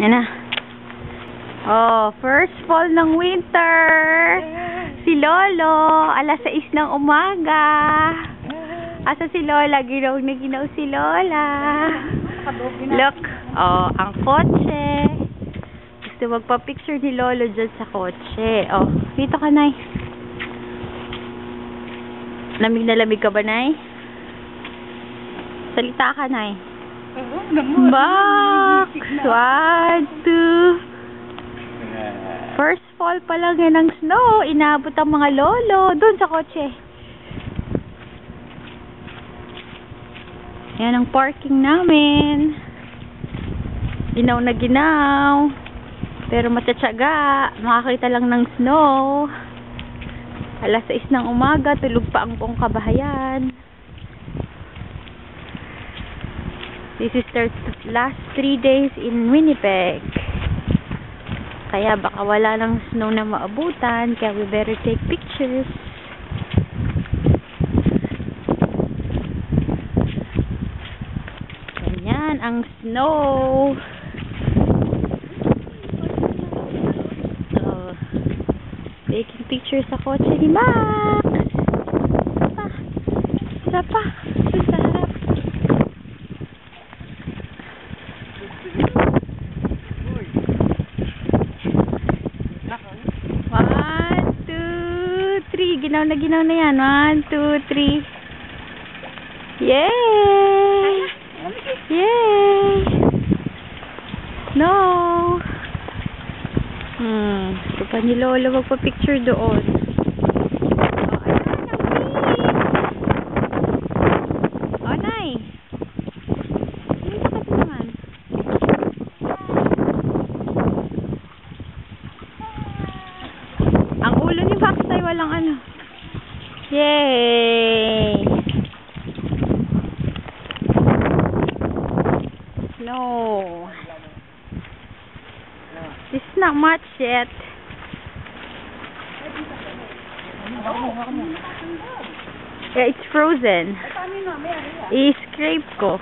Yan na. Oh, first fall ng winter. Si Lolo, alas 6 ng umaga. Asa si Lola? Ginaw na ginaw si Lola. Look, oh, ang kotse. Gusto magpa-picture ni Lolo dyan sa kotse. Oh, dito ka, Nay. Lamig na lamig ka ba, Nay? Salita ka, Nay. Box! 1, 2. First fall pa lang yan ng snow. Inabot ang mga lolo doon sa kotse. Yan ang parking namin. Ginaw na ginaw. Pero matsatsaga. Makakita lang ng snow. Alas 6 ng umaga. Tulog pa ang buong kabahayan. This is their last 3 days in Winnipeg. Kaya baka wala ng snow na maabutan. Kaya we better take pictures. Ganyan ang snow. So, taking pictures sa kotse ni Max. Isa pa. Sa harap. Ginaw na yan. 1, 2, 3. Yay! Yay! No! Gusto pa ni Lolo magpa-picture doon. Oh, Nay! Dito kasi naman. Ang ulo ni Max ay walang ano. Yay! No. This is not much yet. Yeah, it's frozen. I-scrape ko.